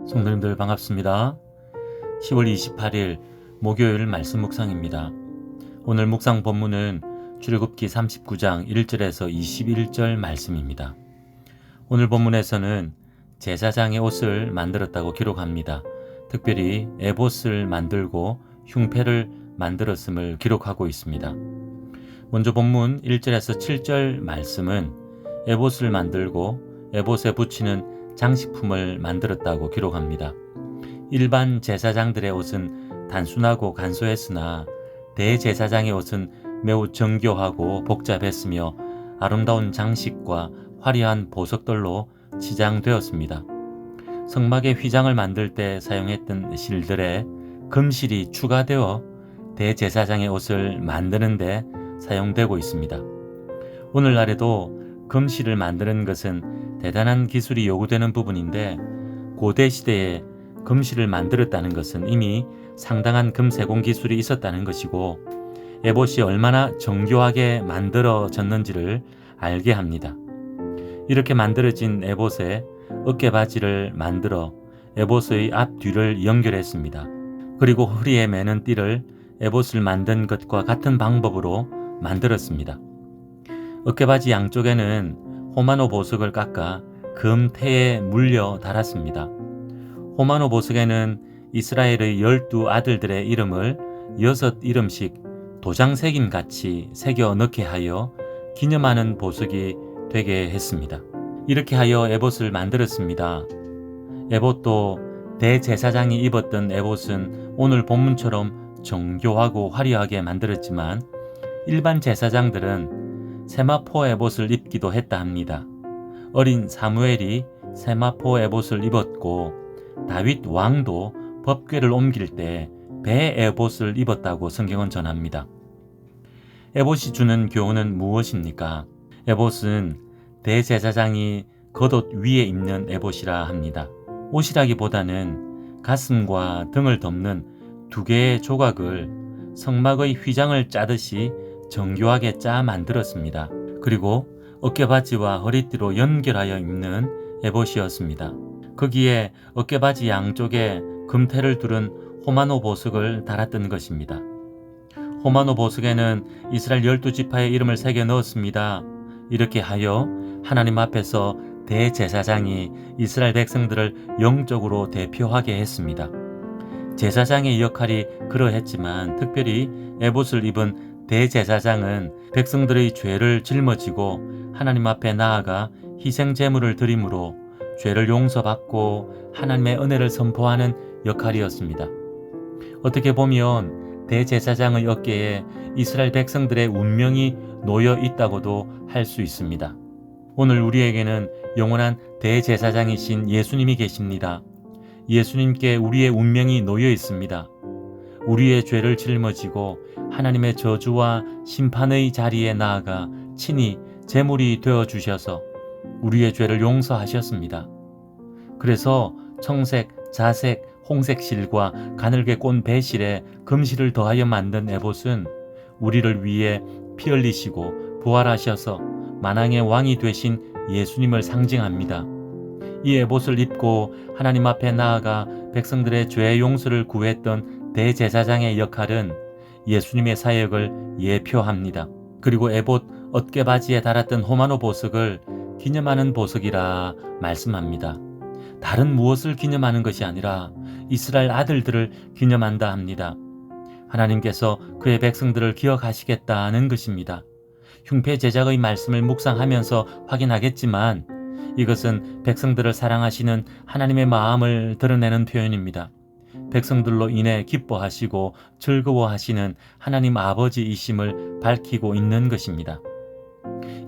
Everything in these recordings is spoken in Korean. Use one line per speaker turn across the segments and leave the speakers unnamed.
성도님들 반갑습니다. 10월 28일 목요일 말씀 묵상입니다. 오늘 묵상 본문은 출애굽기 39장 1절에서 21절 말씀입니다. 오늘 본문에서는 제사장의 옷을 만들었다고 기록합니다. 특별히 에봇을 만들고 흉패를 만들었음을 기록하고 있습니다. 먼저 본문 1절에서 7절 말씀은 에봇을 만들고 에봇에 붙이는 장식품을 만들었다고 기록합니다. 일반 제사장들의 옷은 단순하고 간소했으나 대제사장의 옷은 매우 정교하고 복잡했으며 아름다운 장식과 화려한 보석들로 치장되었습니다. 성막의 휘장을 만들 때 사용했던 실들에 금실이 추가되어 대제사장의 옷을 만드는 데 사용되고 있습니다. 오늘날에도 금실을 만드는 것은 대단한 기술이 요구되는 부분인데 고대 시대에 금실을 만들었다는 것은 이미 상당한 금세공 기술이 있었다는 것이고 에봇이 얼마나 정교하게 만들어졌는지를 알게 합니다. 이렇게 만들어진 에봇에 어깨바지를 만들어 에봇의 앞뒤를 연결했습니다. 그리고 허리에 매는 띠를 에봇을 만든 것과 같은 방법으로 만들었습니다. 어깨바지 양쪽에는 호마노 보석을 깎아 금태에 물려 달았습니다. 호마노 보석에는 이스라엘의 12아들들의 이름을 6이름씩 도장새김 같이 새겨 넣게 하여 기념하는 보석이 되게 했습니다. 이렇게 하여 에봇을 만들었습니다. 에봇도 대제사장이 입었던 에봇은 오늘 본문처럼 정교하고 화려하게 만들었지만 일반 제사장들은 세마포 에봇을 입기도 했다 합니다. 어린 사무엘이 세마포 에봇을 입었고 다윗 왕도 법궤를 옮길 때 배 에봇을 입었다고 성경은 전합니다. 에봇이 주는 교훈은 무엇입니까? 에봇은 대제사장이 겉옷 위에 입는 에봇이라 합니다. 옷이라기보다는 가슴과 등을 덮는 두 개의 조각을 성막의 휘장을 짜듯이 정교하게 짜 만들었습니다. 그리고 어깨바지와 허리띠로 연결하여 입는 에봇이었습니다. 거기에 어깨바지 양쪽에 금태를 두른 호마노 보석을 달았던 것입니다. 호마노 보석에는 이스라엘 12지파의 이름을 새겨 넣었습니다. 이렇게 하여 하나님 앞에서 대제사장이 이스라엘 백성들을 영적으로 대표하게 했습니다. 제사장의 역할이 그러했지만 특별히 에봇을 입은 대제사장은 백성들의 죄를 짊어지고 하나님 앞에 나아가 희생 제물을 드림으로 죄를 용서받고 하나님의 은혜를 선포하는 역할이었습니다. 어떻게 보면 대제사장의 어깨에 이스라엘 백성들의 운명이 놓여 있다고도 할 수 있습니다. 오늘 우리에게는 영원한 대제사장이신 예수님이 계십니다. 예수님께 우리의 운명이 놓여 있습니다. 우리의 죄를 짊어지고 하나님의 저주와 심판의 자리에 나아가 친히 제물이 되어 주셔서 우리의 죄를 용서하셨습니다. 그래서 청색, 자색, 홍색 실과 가늘게 꼰 배실에 금실을 더하여 만든 에봇은 우리를 위해 피 흘리시고 부활하셔서 만왕의 왕이 되신 예수님을 상징합니다. 이 에봇을 입고 하나님 앞에 나아가 백성들의 죄 용서를 구했던 대제사장의 역할은 예수님의 사역을 예표합니다. 그리고 에봇 어깨바지에 달았던 호마노 보석을 기념하는 보석이라 말씀합니다. 다른 무엇을 기념하는 것이 아니라 이스라엘 아들들을 기념한다 합니다. 하나님께서 그의 백성들을 기억하시겠다는 것입니다. 흉패 제작의 말씀을 묵상하면서 확인하겠지만 이것은 백성들을 사랑하시는 하나님의 마음을 드러내는 표현입니다. 백성들로 인해 기뻐하시고 즐거워하시는 하나님 아버지이심을 밝히고 있는 것입니다.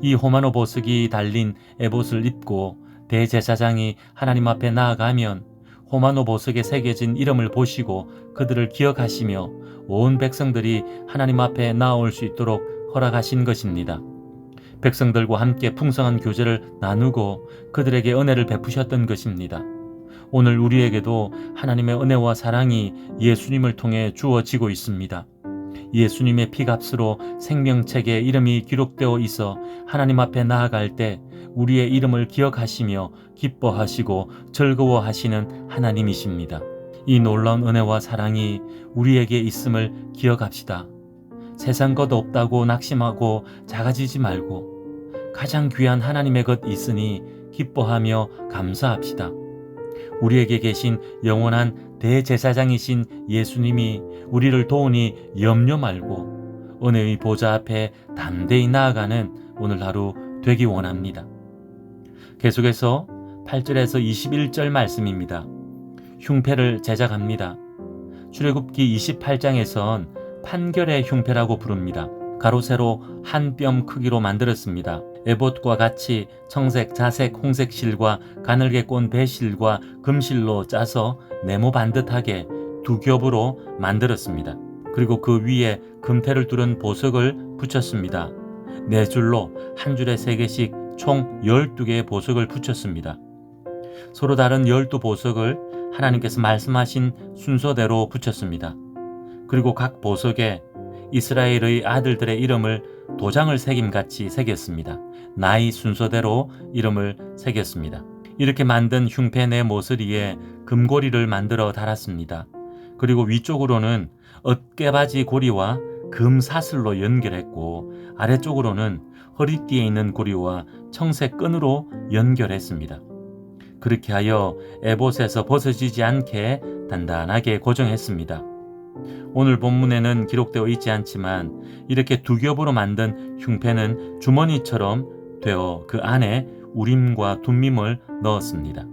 이 호마노 보석이 달린 에봇을 입고 대제사장이 하나님 앞에 나아가면 호마노 보석에 새겨진 이름을 보시고 그들을 기억하시며 온 백성들이 하나님 앞에 나올 수 있도록 허락하신 것입니다. 백성들과 함께 풍성한 교제를 나누고 그들에게 은혜를 베푸셨던 것입니다. 오늘 우리에게도 하나님의 은혜와 사랑이 예수님을 통해 주어지고 있습니다. 예수님의 피값으로 생명책에 이름이 기록되어 있어 하나님 앞에 나아갈 때 우리의 이름을 기억하시며 기뻐하시고 즐거워하시는 하나님이십니다. 이 놀라운 은혜와 사랑이 우리에게 있음을 기억합시다. 세상 것 없다고 낙심하고 작아지지 말고 가장 귀한 하나님의 것 있으니 기뻐하며 감사합시다. 우리에게 계신 영원한 대제사장이신 예수님이 우리를 도우니 염려 말고 은혜의 보좌 앞에 담대히 나아가는 오늘 하루 되기 원합니다. 계속해서 8절에서 21절 말씀입니다. 흉패를 제작합니다. 출애굽기 28장에선 판결의 흉패라고 부릅니다. 가로 세로 한 뼘 크기로 만들었습니다. 에봇과 같이 청색, 자색, 홍색 실과 가늘게 꼰 배실과 금실로 짜서 네모 반듯하게 두 겹으로 만들었습니다. 그리고 그 위에 금태를 두른 보석을 붙였습니다. 네 줄로 한 줄에 3개씩 총 12개의 보석을 붙였습니다. 서로 다른 12보석을 하나님께서 말씀하신 순서대로 붙였습니다. 그리고 각 보석에 이스라엘의 아들들의 이름을 도장을 새김같이 새겼습니다. 나이 순서대로 이름을 새겼습니다. 이렇게 만든 흉패 네 모서리에 금고리를 만들어 달았습니다. 그리고 위쪽으로는 어깨바지 고리와 금사슬로 연결했고 아래쪽으로는 허리띠에 있는 고리와 청색 끈으로 연결했습니다. 그렇게 하여 에봇에서 벗어지지 않게 단단하게 고정했습니다. 오늘 본문에는 기록되어 있지 않지만 이렇게 두 겹으로 만든 흉패는 주머니처럼 되어 그 안에 우림과 둠밈을 넣었습니다.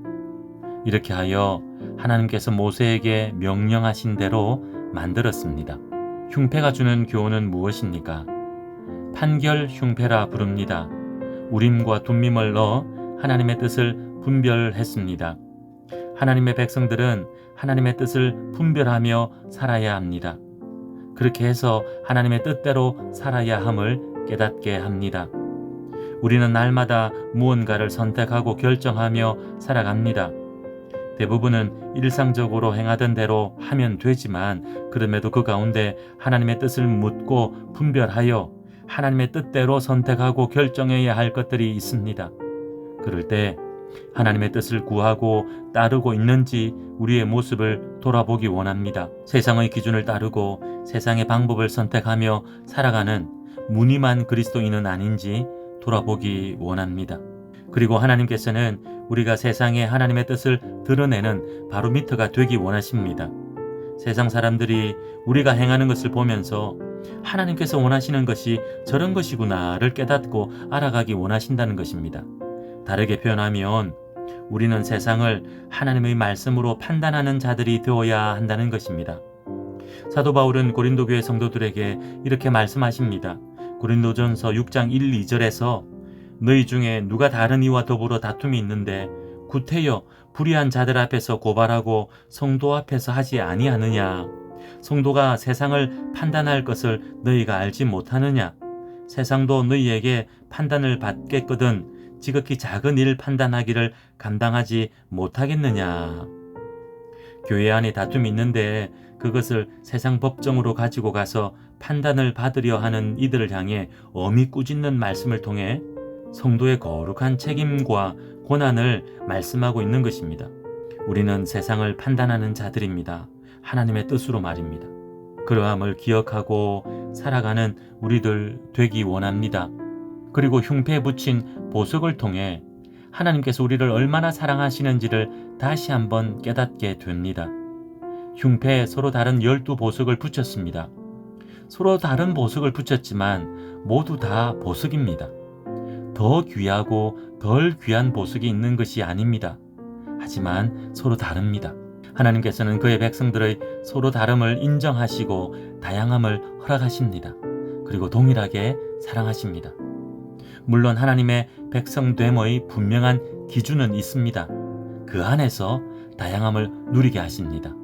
이렇게 하여 하나님께서 모세에게 명령하신 대로 만들었습니다. 흉패가 주는 교훈은 무엇입니까? 판결 흉패라 부릅니다. 우림과 둠밈을 넣어 하나님의 뜻을 분별했습니다. 하나님의 백성들은 하나님의 뜻을 분별하며 살아야 합니다. 그렇게 해서 하나님의 뜻대로 살아야 함을 깨닫게 합니다. 우리는 날마다 무언가를 선택하고 결정하며 살아갑니다. 대부분은 일상적으로 행하던 대로 하면 되지만 그럼에도 그 가운데 하나님의 뜻을 묻고 분별하여 하나님의 뜻대로 선택하고 결정해야 할 것들이 있습니다. 그럴 때 하나님의 뜻을 구하고 따르고 있는지 우리의 모습을 돌아보기 원합니다. 세상의 기준을 따르고 세상의 방법을 선택하며 살아가는 무늬만 그리스도인은 아닌지 돌아보기 원합니다. 그리고 하나님께서는 우리가 세상에 하나님의 뜻을 드러내는 바로미터가 되기 원하십니다. 세상 사람들이 우리가 행하는 것을 보면서 하나님께서 원하시는 것이 저런 것이구나를 깨닫고 알아가기 원하신다는 것입니다. 다르게 표현하면 우리는 세상을 하나님의 말씀으로 판단하는 자들이 되어야 한다는 것입니다. 사도 바울은 고린도 교회 성도들에게 이렇게 말씀하십니다. 고린도전서 6장 1, 2절에서 너희 중에 누가 다른 이와 더불어 다툼이 있는데 구태여 불의한 자들 앞에서 고발하고 성도 앞에서 하지 아니하느냐? 성도가 세상을 판단할 것을 너희가 알지 못하느냐? 세상도 너희에게 판단을 받겠거든 지극히 작은 일 판단하기를 감당하지 못하겠느냐? 교회 안에 다툼이 있는데 그것을 세상 법정으로 가지고 가서 판단을 받으려 하는 이들을 향해 엄히 꾸짖는 말씀을 통해 성도의 거룩한 책임과 고난을 말씀하고 있는 것입니다. 우리는 세상을 판단하는 자들입니다. 하나님의 뜻으로 말입니다. 그러함을 기억하고 살아가는 우리들 되기 원합니다. 그리고 흉패에 붙인 보석을 통해 하나님께서 우리를 얼마나 사랑하시는지를 다시 한번 깨닫게 됩니다. 흉패에 서로 다른 12보석을 붙였습니다. 서로 다른 보석을 붙였지만 모두 다 보석입니다. 더 귀하고 덜 귀한 보석이 있는 것이 아닙니다. 하지만 서로 다릅니다. 하나님께서는 그의 백성들의 서로 다름을 인정하시고 다양함을 허락하십니다. 그리고 동일하게 사랑하십니다. 물론 하나님의 백성됨의 분명한 기준은 있습니다. 그 안에서 다양함을 누리게 하십니다.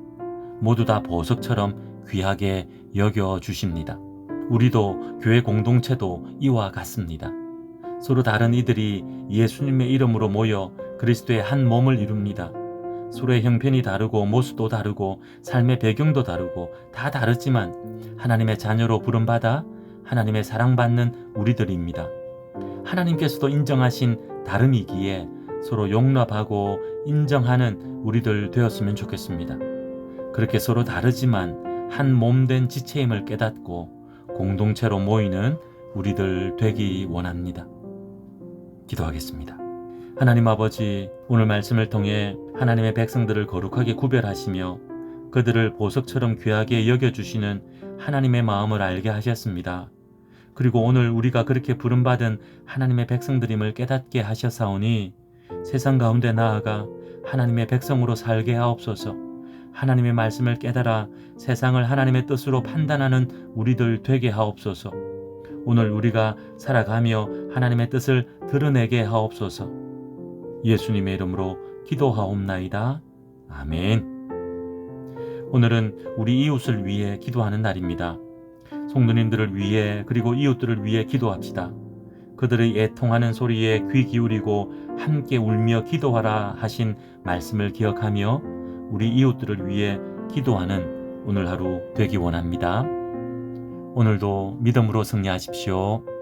모두 다 보석처럼 귀하게 여겨주십니다. 우리도 교회 공동체도 이와 같습니다. 서로 다른 이들이 예수님의 이름으로 모여 그리스도의 한 몸을 이룹니다. 서로의 형편이 다르고 모습도 다르고 삶의 배경도 다르고 다 다르지만 하나님의 자녀로 부름받아 하나님의 사랑받는 우리들입니다. 하나님께서도 인정하신 다름이기에 서로 용납하고 인정하는 우리들 되었으면 좋겠습니다. 그렇게 서로 다르지만 한 몸된 지체임을 깨닫고 공동체로 모이는 우리들 되기 원합니다. 기도하겠습니다. 하나님 아버지, 오늘 말씀을 통해 하나님의 백성들을 거룩하게 구별하시며 그들을 보석처럼 귀하게 여겨주시는 하나님의 마음을 알게 하셨습니다. 그리고 오늘 우리가 그렇게 부름받은 하나님의 백성들임을 깨닫게 하셨사오니 세상 가운데 나아가 하나님의 백성으로 살게 하옵소서. 하나님의 말씀을 깨달아 세상을 하나님의 뜻으로 판단하는 우리들 되게 하옵소서. 오늘 우리가 살아가며 하나님의 뜻을 드러내게 하옵소서. 예수님의 이름으로 기도하옵나이다. 아멘. 오늘은 우리 이웃을 위해 기도하는 날입니다. 성도님들을 위해 그리고 이웃들을 위해 기도합시다. 그들의 애통하는 소리에 귀 기울이고 함께 울며 기도하라 하신 말씀을 기억하며 우리 이웃들을 위해 기도하는 오늘 하루 되기 원합니다. 오늘도 믿음으로 승리하십시오.